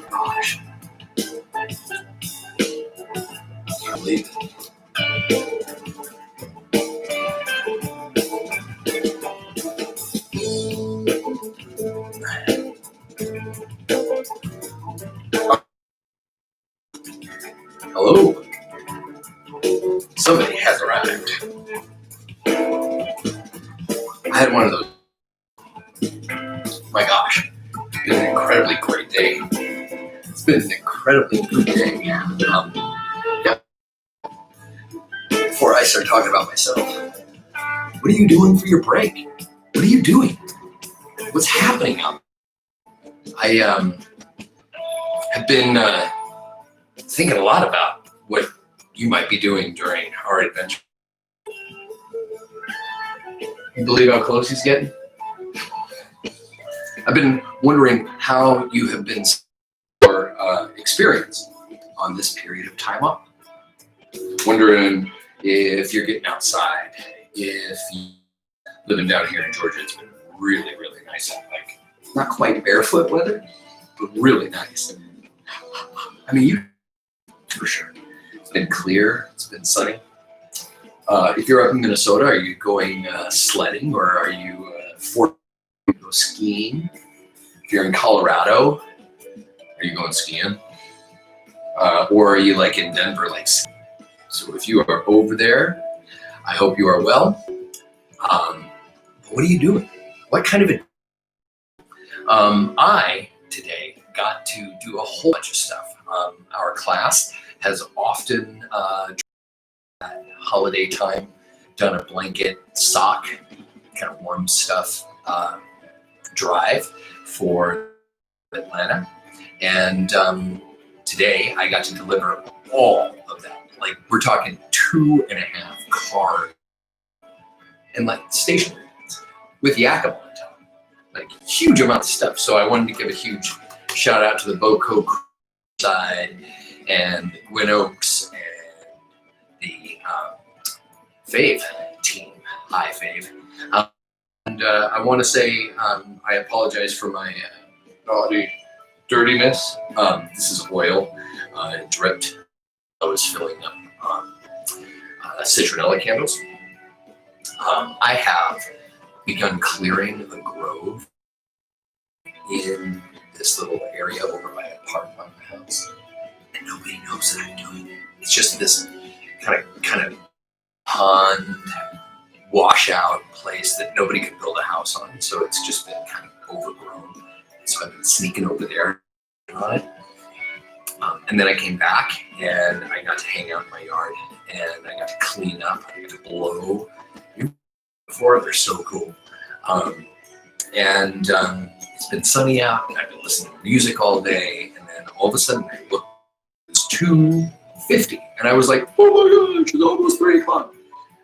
Gosh. Can't believe it. Hello. Somebody has arrived. I had one of those. My gosh, it's been an incredibly great day. It's been an incredibly good day. Yeah. Before I start talking about myself, what are you doing for your break? What are you doing? What's happening out there? I have been thinking a lot about what you might be doing during our adventure. You believe how close he's getting? I've been wondering how you have been your experience on this period of time off. Wondering if you're getting outside, if you're living down here in Georgia. It's been really, really nice. Like, not quite barefoot weather, but really nice. I mean, you for sure. It's been clear. It's been sunny. If you're up in Minnesota, are you going sledding, or are you forced to go skiing? If you're in Colorado, are you going skiing? Or are you like in Denver, like skiing? So if you are over there, I hope you are well. What are you doing? What kind of a... I today got to do a whole bunch of stuff. Our class has often at holiday time done a blanket sock, kind of warm stuff drive for Atlanta. And today I got to deliver all of that. Like, we're talking 2.5 cars and like stationery with Yakima on top. Like, huge amount of stuff. So I wanted to give a huge shout out to the Boco side and the Gwyn Oaks and the Fave team. Hi, Fave. And I want to say I apologize for my naughty dirtiness. This is oil. It dripped. I was filling up citronella candles. I have begun clearing the grove in this little area over by a park by my house, and nobody knows that I'm doing it. It's just this kind of pond washout place that nobody could build a house on, so it's just been kind of overgrown. So I've been sneaking over there on it. And then I came back and I got to hang out in my yard and I got to clean up. I got to blow. Before, they're so cool. And it's been sunny out and I've been listening to music all day. And then all of a sudden I looked, it's 2:50. And I was like, oh my gosh, it's almost 3 o'clock.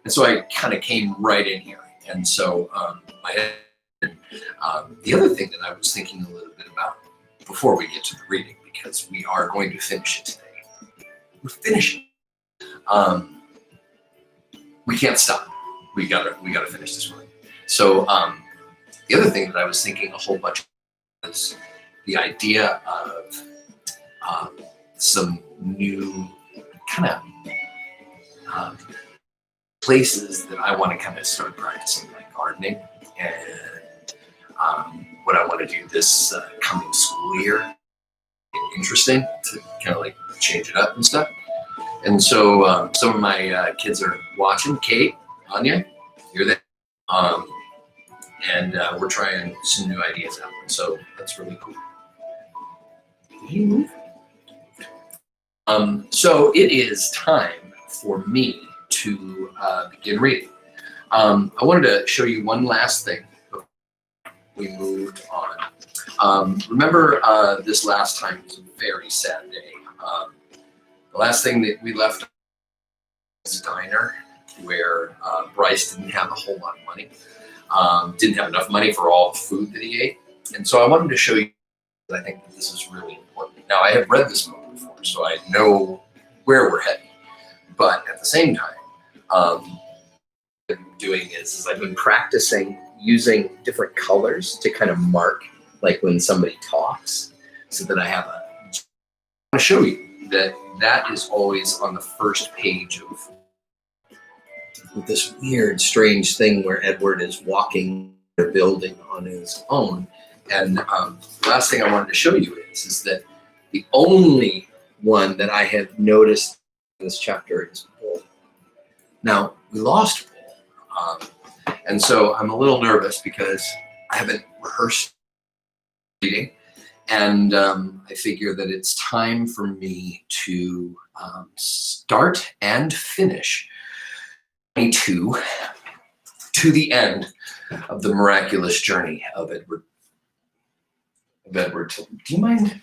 And so I kind of came right in here. And so the other thing that I was thinking a little bit about before we get to the reading, because we are going to finish it today. We're finishing. We can't stop. We gotta finish this one. So the other thing that I was thinking a whole bunch was the idea of some new kind of places that I want to kind of start practicing, like gardening, and what I want to do this coming school year. Interesting to kind of like change it up and stuff. And so some of my kids are watching. Kate, Anya, you're there. And we're trying some new ideas out. So that's really cool. So it is time for me to begin reading. I wanted to show you one last thing before we moved on. Remember this last time was a very sad day. The last thing that we left was a diner where Bryce didn't have a whole lot of money, didn't have enough money for all the food that he ate. And so I wanted to show you that I think that this is really important. Now, I have read this book before, so I know where we're heading. But at the same time, I'm doing is I've been practicing using different colors to kind of mark, like when somebody talks, so that I want to show you that is always on the first page of this weird, strange thing where Edward is walking the building on his own. And the last thing I wanted to show you is that the only one that I have noticed in this chapter is Bull. Now, we lost Bull. And so I'm a little nervous because I haven't rehearsed reading. And I figure that it's time for me to start and finish 22 to the end of the miraculous journey of Edward. Do you mind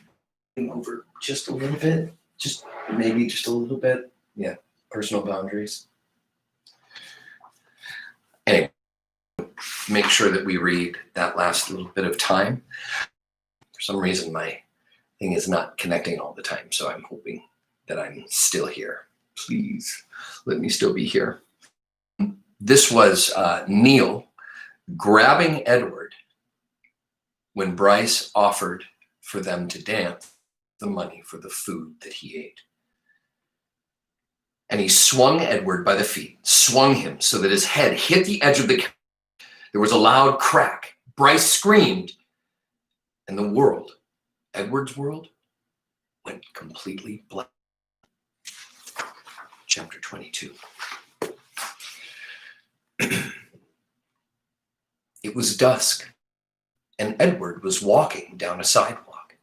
over just a little bit? Maybe just a little bit? Yeah, personal boundaries. Anyway, make sure that we read that last little bit of time. For some reason, my thing is not connecting all the time, so I'm hoping that I'm still here. Please let me still be here. This was Neil grabbing Edward when Bryce offered for them to dance the money for the food that he ate. And he swung Edward by the feet, swung him so that his head hit the edge of the couch. There was a loud crack. Bryce screamed, and the world, Edward's world, went completely black. Chapter 22. It was dusk, and Edward was walking down a sidewalk.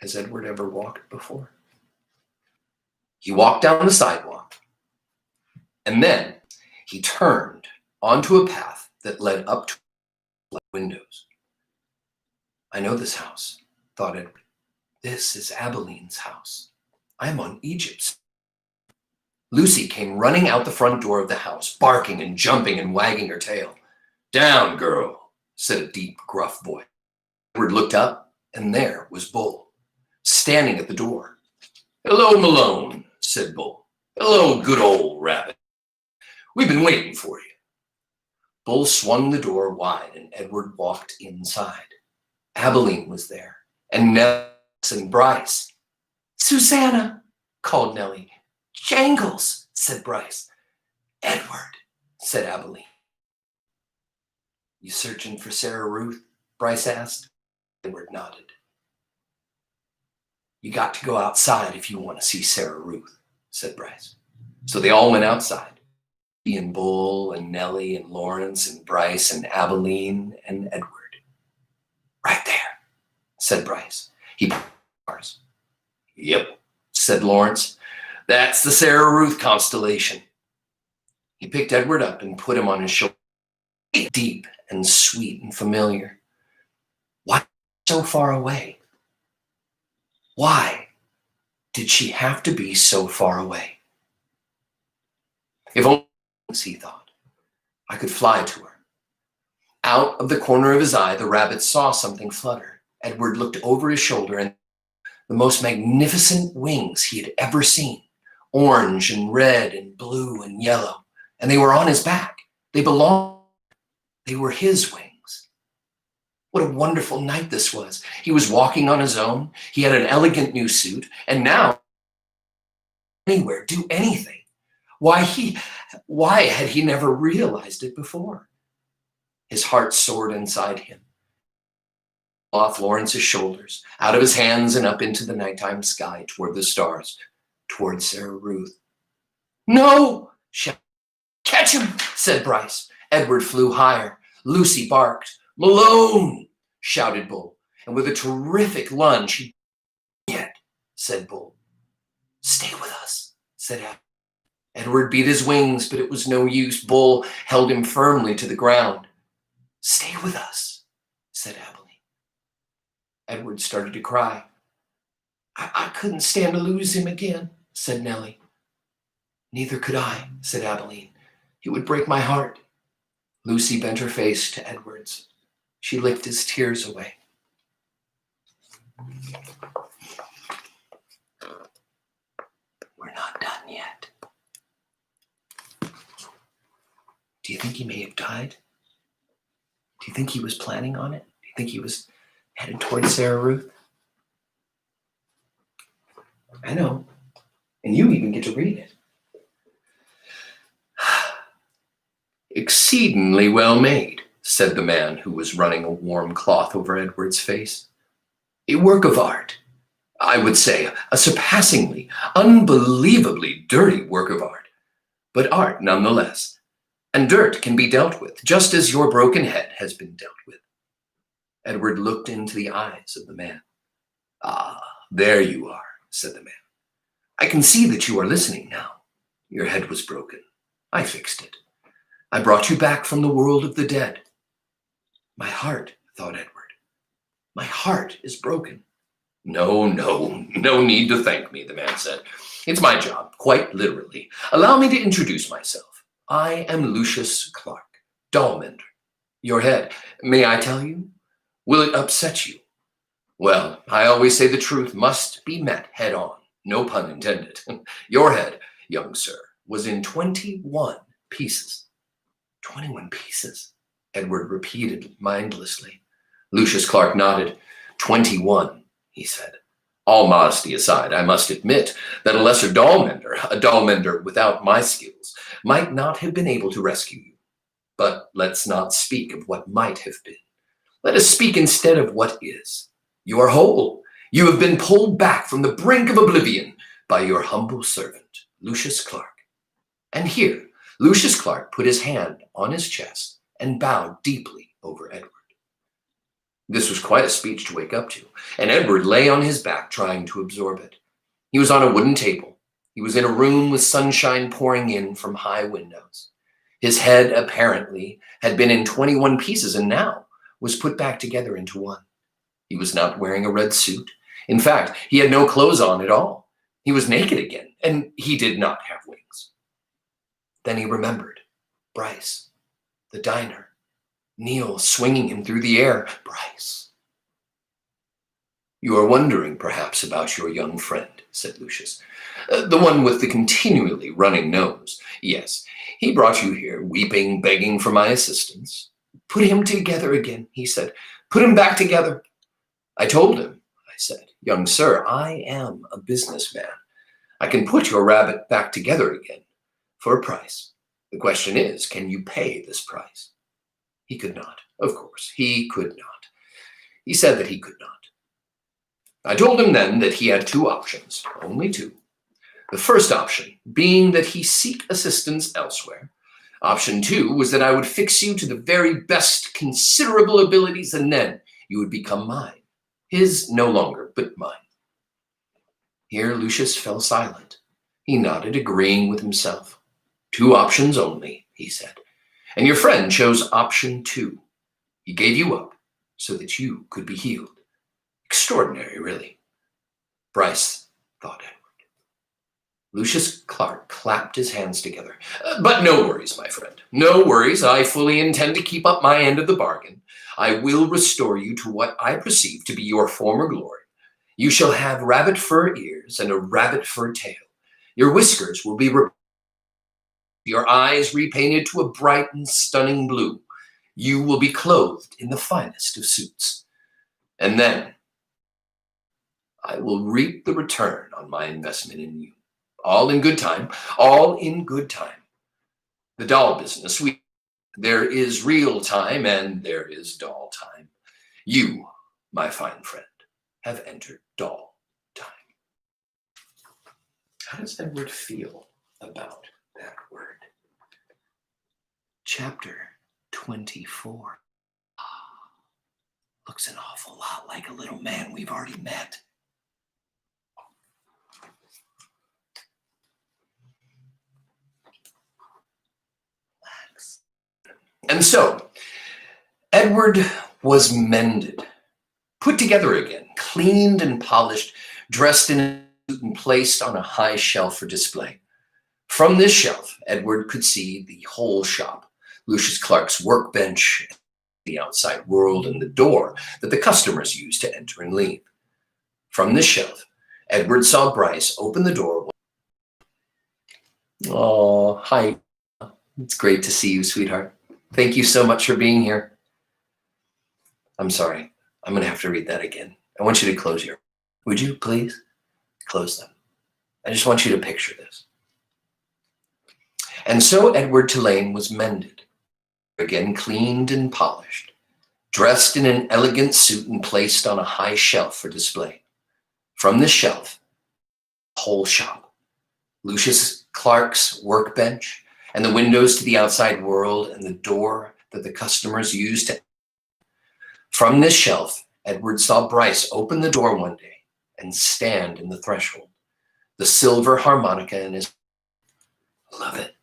Has Edward ever walked before? He walked down the sidewalk, and then he turned onto a path that led up to windows. I know this house, thought Edward. This is Abeline's house. I am on Egypt's. Lucy came running out the front door of the house, barking and jumping and wagging her tail. Down, girl, said a deep, gruff voice. Edward looked up, and there was Bull, standing at the door. Hello, Malone, said Bull. Hello, good old rabbit. We've been waiting for you. Bull swung the door wide, and Edward walked inside. Abeline was there, and Nellie and Bryce. Susanna, called Nellie. Jangles, said Bryce. Edward, said Abeline. You searching for Sarah Ruth? Bryce asked. Edward nodded. You got to go outside if you want to see Sarah Ruth, said Bryce. So they all went outside. He and Bull and Nellie and Lawrence and Bryce and Abeline and Edward. Right there, said Bryce. He ours. Yep, said Lawrence. That's the Sarah Ruth constellation. He picked Edward up and put him on his shoulder. Deep and sweet and familiar. Why so far away? Why did she have to be so far away? If only, he thought, I could fly to her. Out of the corner of his eye, the rabbit saw something flutter. Edward looked over his shoulder, and the most magnificent wings he had ever seen, orange and red and blue and yellow, and they were on his back. They belonged. They were his wings. What a wonderful night this was. He was walking on his own. He had an elegant new suit, and now anywhere, do anything. Why had he never realized it before? His heart soared inside him. Off Lawrence's shoulders, out of his hands and up into the nighttime sky toward the stars, toward Sarah Ruth. No! Catch him, said Bryce. Edward flew higher. Lucy barked. Malone, shouted Bull. And with a terrific lunge, he yet, said Bull. Stay with us, said Edward. Edward beat his wings, but it was no use. Bull held him firmly to the ground. Stay with us, said Abeline. Edward started to cry. I couldn't stand to lose him again, said Nellie. Neither could I, said Abeline. It would break my heart. Lucy bent her face to Edward's. She licked his tears away. We're not done yet. Do you think he may have died? Do you think he was planning on it? Do you think he was headed towards Sarah Ruth? I know. And you even get to read it. Exceedingly well made, said the man who was running a warm cloth over Edward's face. A work of art. I would say a surpassingly, unbelievably dirty work of art, but art nonetheless. And dirt can be dealt with, just as your broken head has been dealt with. Edward looked into the eyes of the man. Ah, there you are, said the man. I can see that you are listening now. Your head was broken. I fixed it. I brought you back from the world of the dead. My heart, thought Edward. My heart is broken. No need to thank me, the man said. It's my job, quite literally. Allow me to introduce myself. I am Lucius Clark, dollmender. Your head, may I tell you? Will it upset you? Well, I always say the truth must be met head on. No pun intended. Your head, young sir, was in 21 pieces. 21 pieces, Edward repeated mindlessly. Lucius Clark nodded. 21, he said. All modesty aside, I must admit that a lesser dollmender, a dollmender without my skills, might not have been able to rescue you. But let's not speak of what might have been. Let us speak instead of what is. You are whole. You have been pulled back from the brink of oblivion by your humble servant, Lucius Clark. And here, Lucius Clark put his hand on his chest and bowed deeply over Edward. This was quite a speech to wake up to, and Edward lay on his back trying to absorb it. He was on a wooden table. He was in a room with sunshine pouring in from high windows. His head apparently had been in 21 pieces and now was put back together into one. He was not wearing a red suit. In fact, he had no clothes on at all. He was naked again, and he did not have wings. Then he remembered Bryce, the diner, Neil swinging him through the air. Bryce. You are wondering, perhaps, about your young friend, said Lucius. The one with the continually running nose. Yes, he brought you here, weeping, begging for my assistance. Put him together again, he said. Put him back together. I told him, I said, young sir, I am a businessman. I can put your rabbit back together again for a price. The question is, can you pay this price? He could not. Of course, he could not. He said that he could not. I told him then that he had two options, only two. The first option being that he seek assistance elsewhere. Option two was that I would fix you to the very best considerable abilities, and then you would become mine. His no longer, but mine. Here Lucius fell silent. He nodded, agreeing with himself. Two options only, he said. And your friend chose option two. He gave you up so that you could be healed. Extraordinary, really. Bryce, thought Edward. Lucius Clark clapped his hands together. But no worries, my friend. No worries. I fully intend to keep up my end of the bargain. I will restore you to what I perceive to be your former glory. You shall have rabbit fur ears and a rabbit fur tail. Your whiskers will be your eyes repainted to a bright and stunning blue. You will be clothed in the finest of suits. And then I will reap the return on my investment in you. All in good time, all in good time. The doll business, there is real time and there is doll time. You, my fine friend, have entered doll time. How does Edward feel about that word? Chapter 24. Looks an awful lot like a little man we've already met. Relax. And so, Edward was mended, put together again, cleaned and polished, dressed in a suit and placed on a high shelf for display. From this shelf, Edward could see the whole shop, Lucius Clark's workbench, the outside world, and the door that the customers used to enter and leave. From this shelf, Edward saw Bryce open the door. Oh, hi. It's great to see you, sweetheart. Thank you so much for being here. I'm sorry. I'm going to have to read that again. I want you to close your. Would you please close them? I just want you to picture this. And so Edward Tulane was mended, again cleaned and polished, dressed in an elegant suit and placed on a high shelf for display. From this shelf, the whole shop, Lucius Clark's workbench, and the windows to the outside world and the door that the customers used to. From this shelf, Edward saw Bryce open the door one day and stand in the threshold, the silver harmonica in his. Love it.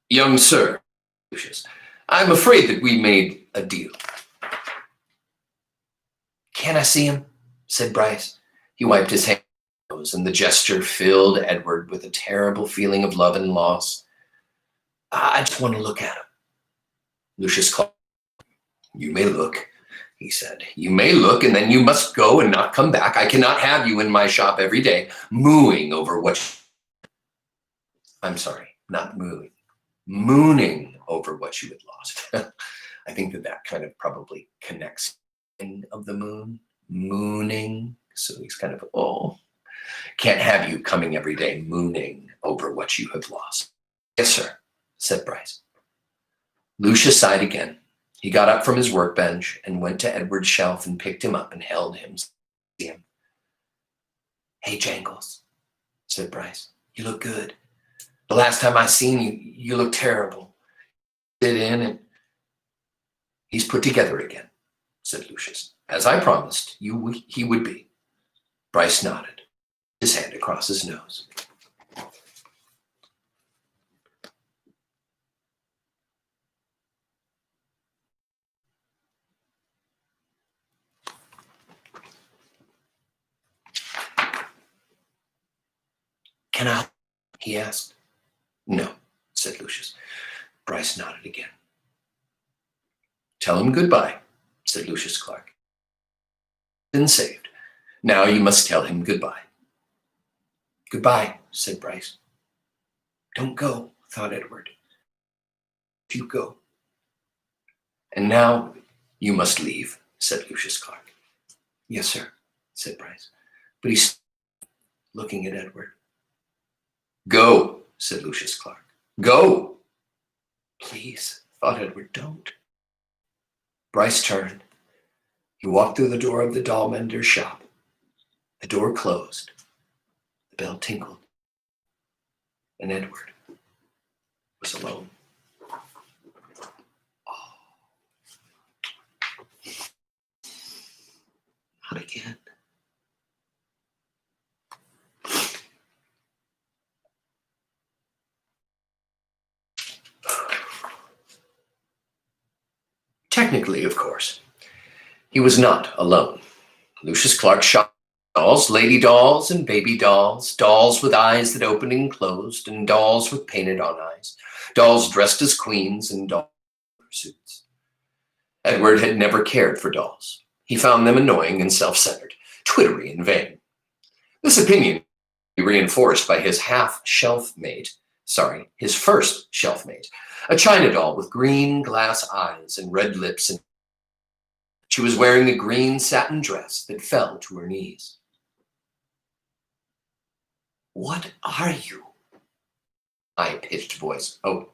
Young sir, Lucius, I'm afraid that we made a deal. Can I see him? Said Bryce. He wiped his hands, and the gesture filled Edward with a terrible feeling of love and loss. I just want to look at him. Lucius called. You may look, he said. You may look, and then you must go and not come back. I cannot have you in my shop every day, mooing over what. I'm sorry, not mooing. Mooning over what you had lost. I think that kind of probably connects of the moon, mooning. So he's kind of, can't have you coming every day mooning over what you have lost. Yes, sir, said Bryce. Lucius sighed again. He got up from his workbench and went to Edward's shelf and picked him up and held him. Hey, Jangles, said Bryce. You look good. The last time I seen you, you looked terrible. Sit in and he's put together again, said Lucius. As I promised, he would be. Bryce nodded, his hand across his nose. Can I? He asked. No, said Lucius. Bryce nodded again. Tell him goodbye, said Lucius Clark. Been saved. Now you must tell him goodbye. Goodbye, said Bryce. Don't go, thought Edward. You go. And now you must leave, said Lucius Clark. Yes, sir, said Bryce. But he's looking at Edward. Go, said Lucius Clark. Go. Please, thought Edward, don't. Bryce turned. He walked through the door of the doll mender's shop. The door closed. The bell tinkled. And Edward was alone. Not again. Technically, of course, he was not alone. Lucius Clark shot dolls, lady dolls and baby dolls, dolls with eyes that opened and closed, and dolls with painted on eyes, dolls dressed as queens and dolls in suits. Edward had never cared for dolls. He found them annoying and self-centered, twittery and vain. This opinion was reinforced by his his first shelf mate, a china doll with green glass eyes and red lips, and she was wearing a green satin dress that fell to her knees. What are you? High-pitched voice. Oh.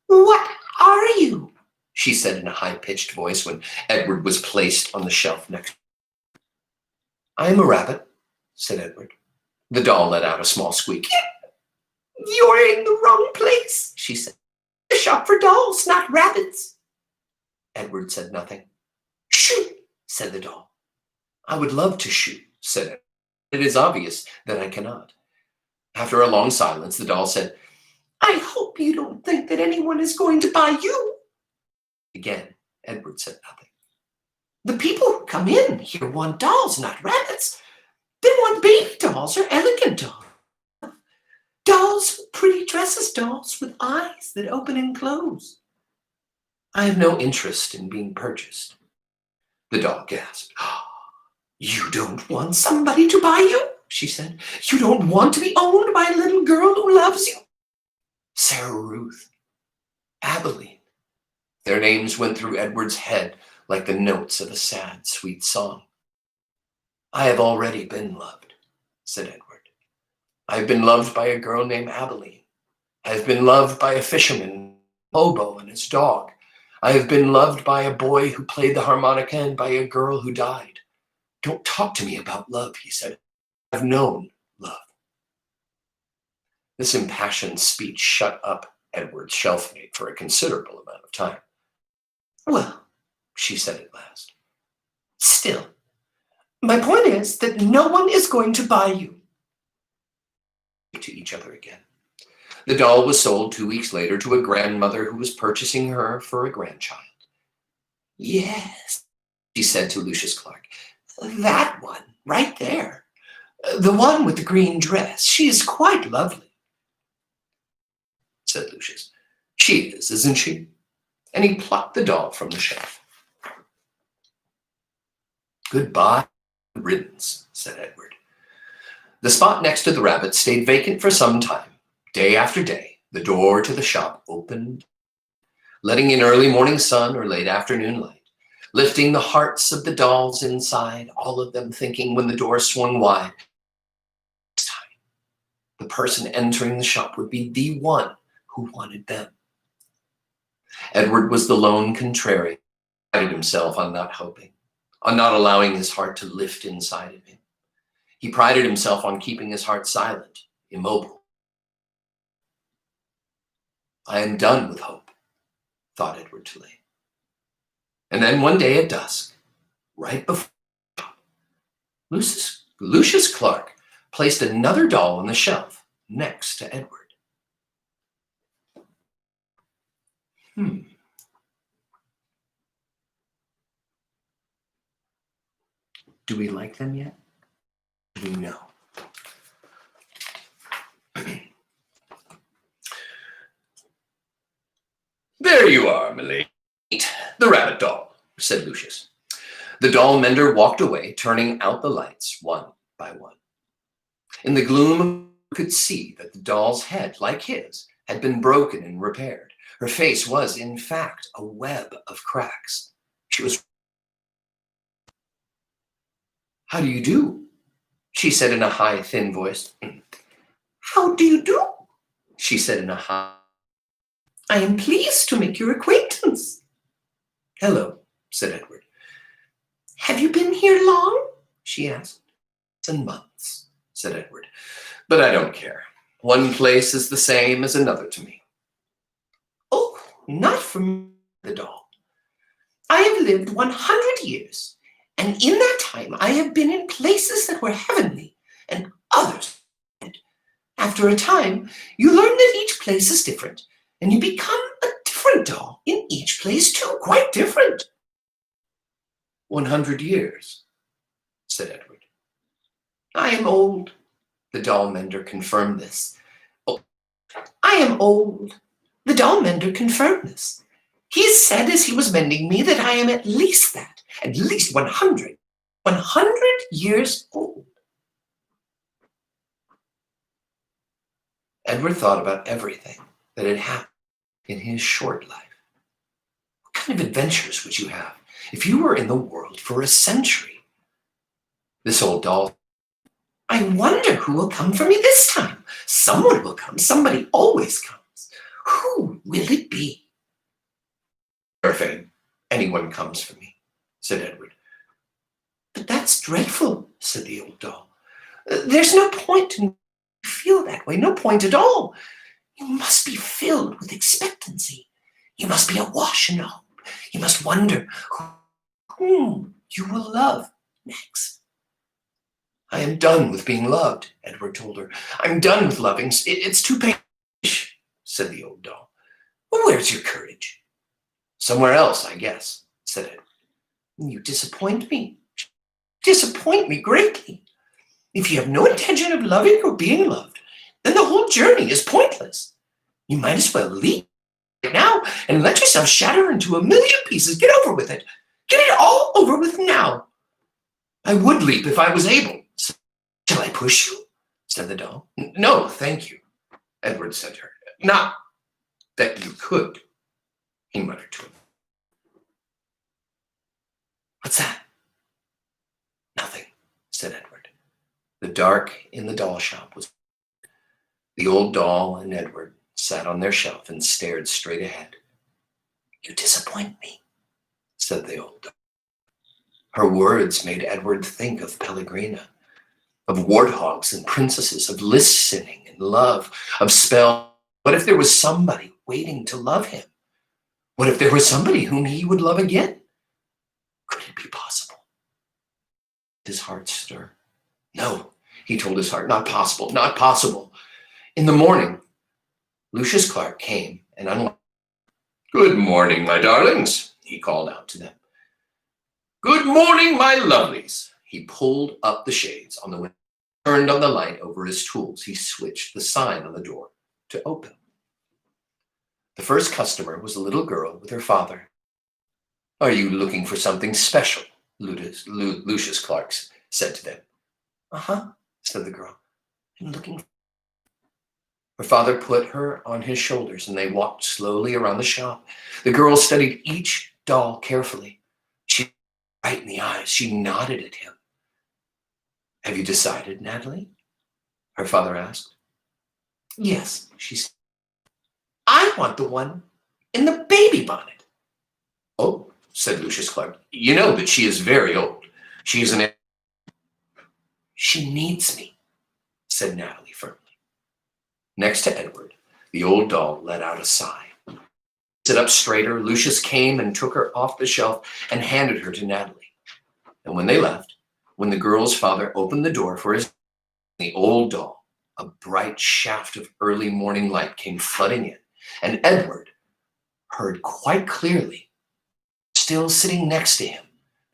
What are you? She said in a high-pitched voice when Edward was placed on the shelf next to her. I am a rabbit, said Edward. The doll let out a small squeak. You're in the wrong place, she said. A shop for dolls, not rabbits. Edward said nothing. Shoot, said the doll. I would love to shoot, said Edward. It is obvious that I cannot. After a long silence, the doll said, I hope you don't think that anyone is going to buy you. Again, Edward said nothing. The people who come in here want dolls, not rabbits. They want baby dolls or elegant dolls. Dolls with pretty dresses, dolls with eyes that open and close. I have no interest in being purchased. The doll gasped. You don't want somebody to buy you, she said. You don't want to be owned by a little girl who loves you. Sarah Ruth, Abilene. Their names went through Edward's head like the notes of a sad, sweet song. I have already been loved, said Edward. I have been loved by a girl named Abilene. I have been loved by a fisherman, Bobo, and his dog. I have been loved by a boy who played the harmonica and by a girl who died. Don't talk to me about love, he said. I've known love. This impassioned speech shut up Edward's shelfmate for a considerable amount of time. Well, she said at last, still, my point is that no one is going to buy you. To each other again. The doll was sold 2 weeks later to a grandmother who was purchasing her for a grandchild. Yes, she said to Lucius Clark, that one right there. The one with the green dress. She is quite lovely, said Lucius. She is, isn't she? And he plucked the doll from the shelf. Goodbye, riddance, said Edward. The spot next to the rabbit stayed vacant for some time. Day after day, the door to the shop opened, letting in early morning sun or late afternoon light, lifting the hearts of the dolls inside, all of them thinking when the door swung wide, this time, the person entering the shop would be the one who wanted them. Edward was the lone contrarian. He prided himself on not hoping, on not allowing his heart to lift inside of him. He prided himself on keeping his heart silent, immobile. I am done with hope, thought Edward Tulane. And then one day at dusk, right before Lucius Clark placed another doll on the shelf next to Edward. Do we like them yet? Do we know? There you are, milady. The rabbit doll, said Lucius. The doll mender walked away, turning out the lights one by one. In the gloom, you could see that the doll's head, like his, had been broken and repaired. Her face was, in fact, a web of cracks. She was. How do you do? She said in a high, thin voice. How do you do? She said in a high. I am pleased to make your acquaintance. Hello, said Edward. Have you been here long? She asked. Months, said Edward. But I don't care. One place is the same as another to me. Oh, not for me, the doll. I have lived 100 years, and in that time I have been in places that were heavenly and others. After a time, you learn that each place is different, and you become a different doll in each place too, quite different. 100 years, said Edward. I am old, the doll mender confirmed this. Oh, I am old. The doll mender confirmed this. He said as he was mending me that I am at least 100 years old. Edward thought about everything that had happened in his short life. What kind of adventures would you have if you were in the world for a century? This old doll, I wonder who will come for me this time. Someone will come. Somebody always comes. Who will it be? If anyone comes for me, said Edward. But that's dreadful, said the old doll. There's no point in feel that way, no point at all. You must be filled with expectancy. You must be awash in hope. You must wonder whom you will love next. I am done with being loved, Edward told her. I'm done with loving. It's too painful, said the old doll. Well, where's your courage? Somewhere else, I guess, said Edward. You disappoint me. Disappoint me greatly. If you have no intention of loving or being loved, then the whole journey is pointless. You might as well leave right now and let yourself shatter into a million pieces. Get over with it. Get it all over with now. I would leap if I was able. Shall I push you? Said the doll. No, thank you, Edward said to her. Not Bet you could, he muttered to him. What's that? Nothing, said Edward. The dark in the doll shop was. The old doll and Edward sat on their shelf and stared straight ahead. You disappoint me, said the old doll. Her words made Edward think of Pellegrina, of warthogs and princesses, of listening and love, of spell. What if there was somebody waiting to love him? What if there was somebody whom he would love again? Could it be possible? His heart stirred. No, he told his heart, not possible, not possible. In the morning, Lucius Clark came and unlocked. Good morning, my darlings, he called out to them. Good morning, my lovelies. He pulled up the shades on the window, turned on the light over his tools. He switched the sign on the door to open. The first customer was a little girl with her father. Are you looking for something special? Lucius Clark said to them. Uh-huh, said the girl. I'm looking. Her father put her on his shoulders and they walked slowly around the shop. The girl studied each doll carefully. She looked right in the eyes. She nodded at him. Have you decided, Natalie? Her father asked. Yes, she said. I want the one in the baby bonnet. Oh, said Lucius Clark. You know that she is very old. She is an. She needs me, said Natalie firmly. Next to Edward, the old doll let out a sigh. Sit up straighter, Lucius came and took her off the shelf and handed her to Natalie. And when they left, when the girl's father opened the door for the old doll, a bright shaft of early morning light came flooding in, and Edward heard quite clearly, still sitting next to him,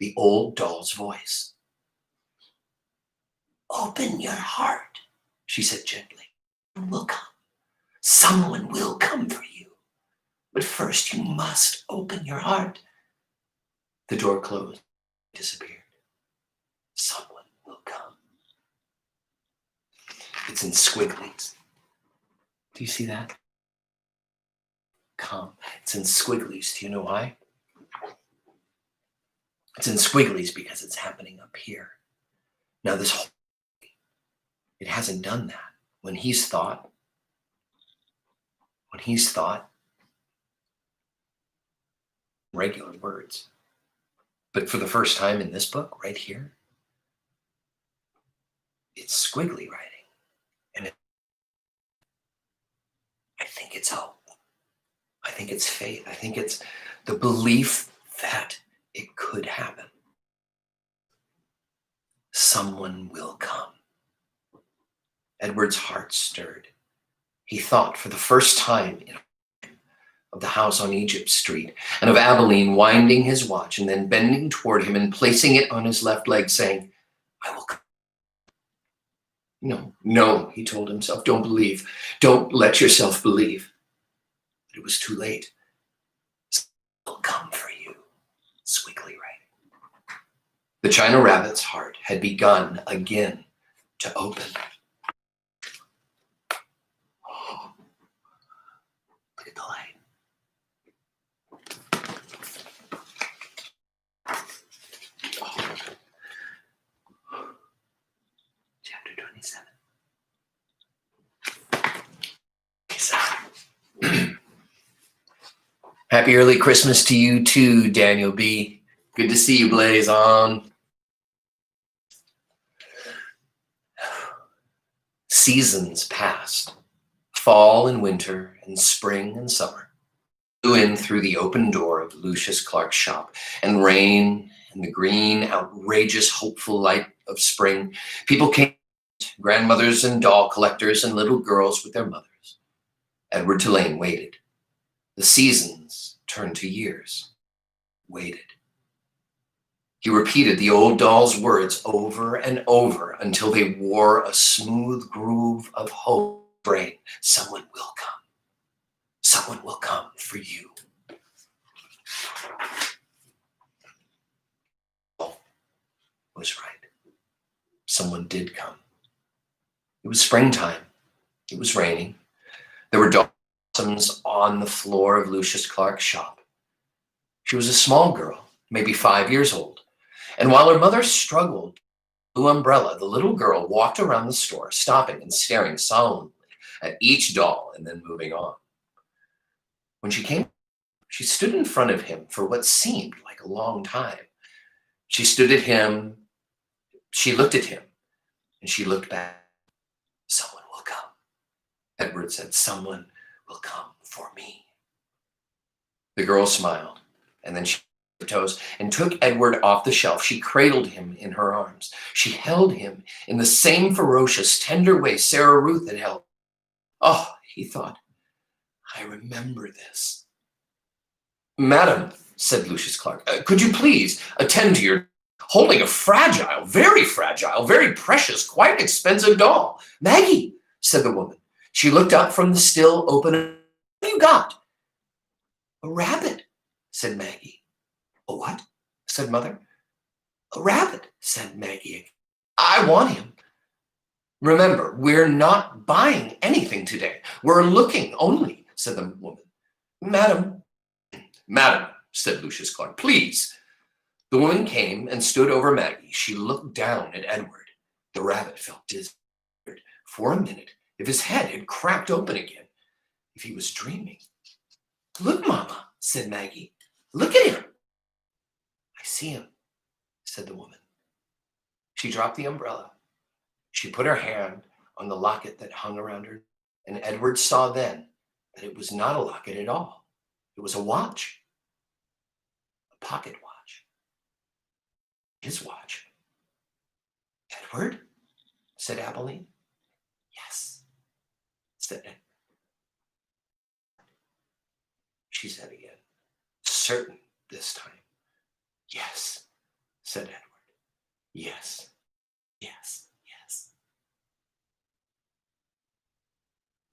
the old doll's voice. Open your heart, she said gently. Will come. Someone will come for you. But first you must open your heart. The door closed, disappeared. Someone will come. It's in squigglies. Do you see that? Come. It's in squigglies. Do you know why? It's in squigglies because it's happening up here. Now this whole it hasn't done that. When he's thought regular words. But for the first time in this book, right here, it's squiggly writing. And I think it's hope. I think it's faith. I think it's the belief that it could happen. Someone will come. Edward's heart stirred. He thought for the first time of the house on Egypt Street and of Abilene winding his watch and then bending toward him and placing it on his left leg, saying, I will come. No, he told himself, don't believe. Don't let yourself believe. But it was too late. Someone will come for you. Squiggly writing. The China Rabbit's heart had begun again to open. Look at the light. Chapter 27. Happy early Christmas to you too, Daniel B. Good to see you, Blaze on. Seasons passed. Fall and winter and spring and summer flew in through the open door of Lucius Clark's shop, and rain and the green, outrageous, hopeful light of spring. People came, grandmothers and doll collectors and little girls with their mothers. Edward Tulane waited. The seasons turned to years. Waited. He repeated the old doll's words over and over until they wore a smooth groove of hope. Brain, someone will come. Someone will come for you. Oh, was right. Someone did come. It was springtime. It was raining. There were dogs on the floor of Lucius Clark's shop. She was a small girl, maybe 5 years old, and while her mother struggled with the blue umbrella, the little girl walked around the store, stopping and staring solemnly at each doll and then moving on. When she stood in front of him for what seemed like a long time. She stood at him, she looked at him, and she looked back. "Someone will come," Edward said. "Someone will come for me." The girl smiled, and then she her toes and took Edward off the shelf. She cradled him in her arms. She held him in the same ferocious, tender way Sarah Ruth had held. "Oh," he thought, "I remember this." "Madam," said Lucius Clark, "could you please attend to your holding a fragile, very precious, quite expensive doll?" "Maggie," said the woman. She looked up from the still open. "What have you got?" "A rabbit," said Maggie. "A what?" said Mother. "A rabbit," said Maggie. "I want him." "Remember, we're not buying anything today. We're looking only," said the woman. "Madam," said Lucius Clark, "please." The woman came and stood over Maggie. She looked down at Edward. The rabbit felt dizzy. For a minute, if his head had cracked open again, if he was dreaming. "Look, Mama," said Maggie. "Look at him." "I see him," said the woman. She dropped the umbrella. She put her hand on the locket that hung around her, and Edward saw then that it was not a locket at all. It was a watch, a pocket watch. His watch. "Edward?" said Abilene. "Yes," said Edward. She said again, certain this time. "Yes," said Edward. "Yes, yes, yes.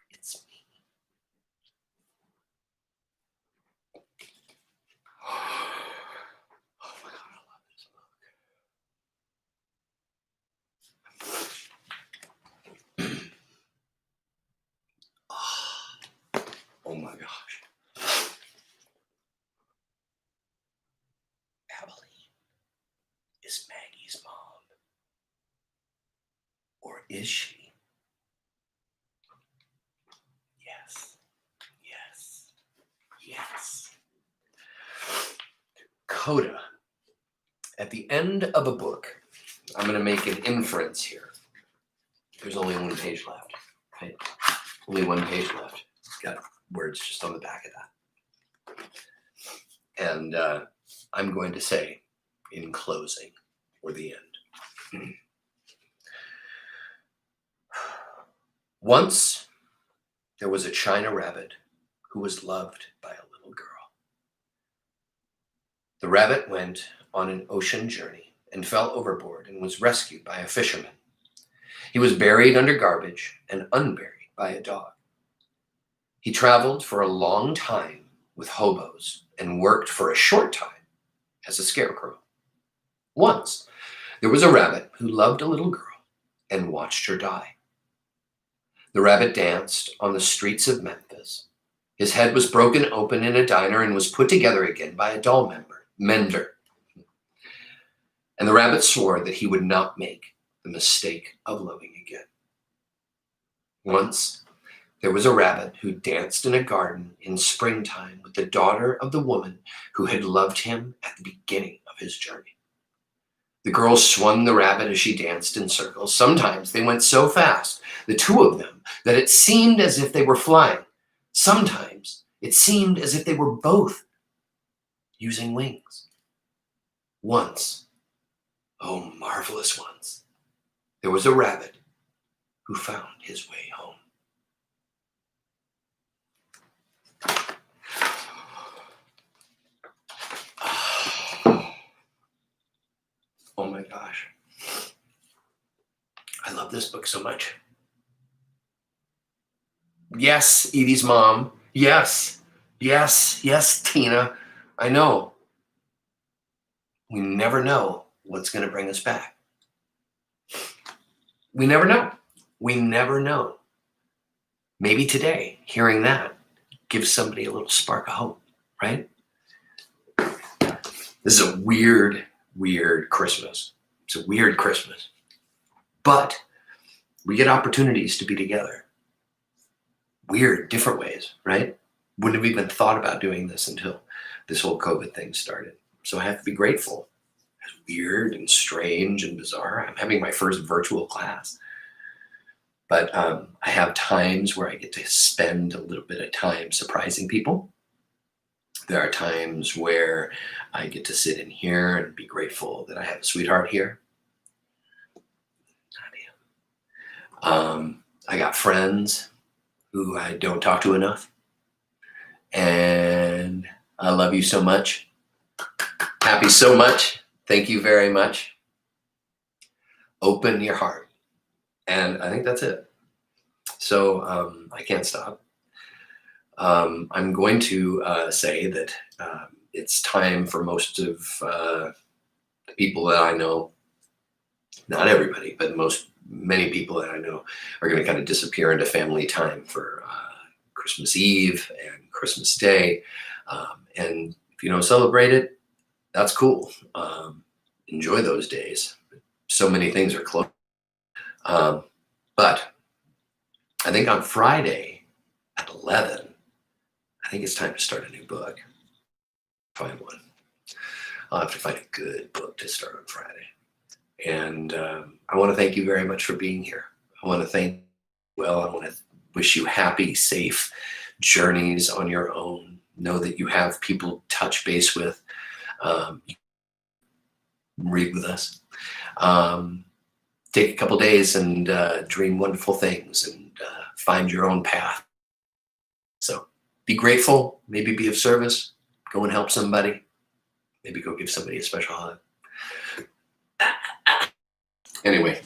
It's me." Oh my God, I love this book. Oh my gosh. Abilene is Maggie's mom. Or is she? Yes, yes, yes. Coda. At the end of a book, I'm going to make an inference here. There's only one page left, right? Only one page left. Got words just on the back of that. And I'm going to say, in closing, or the end. Once there was a China rabbit who was loved by a little girl. The rabbit went on an ocean journey and fell overboard and was rescued by a fisherman. He was buried under garbage and unburied by a dog. He traveled for a long time with hobos and worked for a short time as a scarecrow. Once, there was a rabbit who loved a little girl and watched her die. The rabbit danced on the streets of Memphis. His head was broken open in a diner and was put together again by a doll mender. And the rabbit swore that he would not make the mistake of loving again. Once, there was a rabbit who danced in a garden in springtime with the daughter of the woman who had loved him at the beginning of his journey. The girl swung the rabbit as she danced in circles. Sometimes they went so fast, the two of them, that it seemed as if they were flying. Sometimes it seemed as if they were both using wings. Once, oh marvelous once, there was a rabbit who found his way home. Oh my gosh. I love this book so much. Yes, Edie's mom. Yes, yes, yes, Tina. I know. We never know what's going to bring us back. We never know. We never know. Maybe today, hearing that give somebody a little spark of hope, right? This is a weird, weird Christmas. It's a weird Christmas. But we get opportunities to be together. Weird, different ways, right? Wouldn't have even thought about doing this until this whole COVID thing started. So I have to be grateful. As weird and strange and bizarre, I'm having my first virtual class. But I have times where I get to spend a little bit of time surprising people. There are times where I get to sit in here and be grateful that I have a sweetheart here. I got friends who I don't talk to enough. And I love you so much. Happy so much. Thank you very much. Open your heart. And I think that's it. So I can't stop. I'm going to say that it's time for most of the people that I know, not everybody, but many people that I know are going to kind of disappear into family time for Christmas Eve and Christmas Day. And if you don't celebrate it, that's cool. Enjoy those days. So many things are closed. But I think on Friday at 11, I think it's time to start a new book. Find one. I'll have to find a good book to start on Friday. And I want to thank you very much for being here. I want to wish you happy, safe journeys on your own. Know that you have people to touch base with. Read with us. Take a couple days and dream wonderful things and find your own path. So be grateful, maybe be of service, go and help somebody, maybe go give somebody a special hug. Anyway,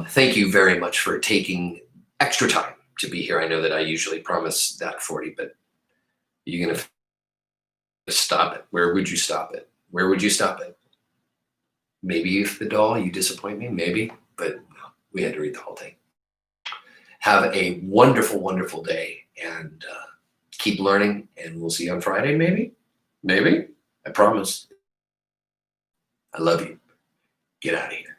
thank you very much for taking extra time to be here. I know that I usually promise that 40, but you're going to stop it. Where would you stop it? Where would you stop it? Maybe if the doll, you disappoint me, maybe, but no, we had to read the whole thing. Have a wonderful, wonderful day and keep learning, and we'll see you on Friday, maybe? Maybe? I promise. I love you. Get out of here.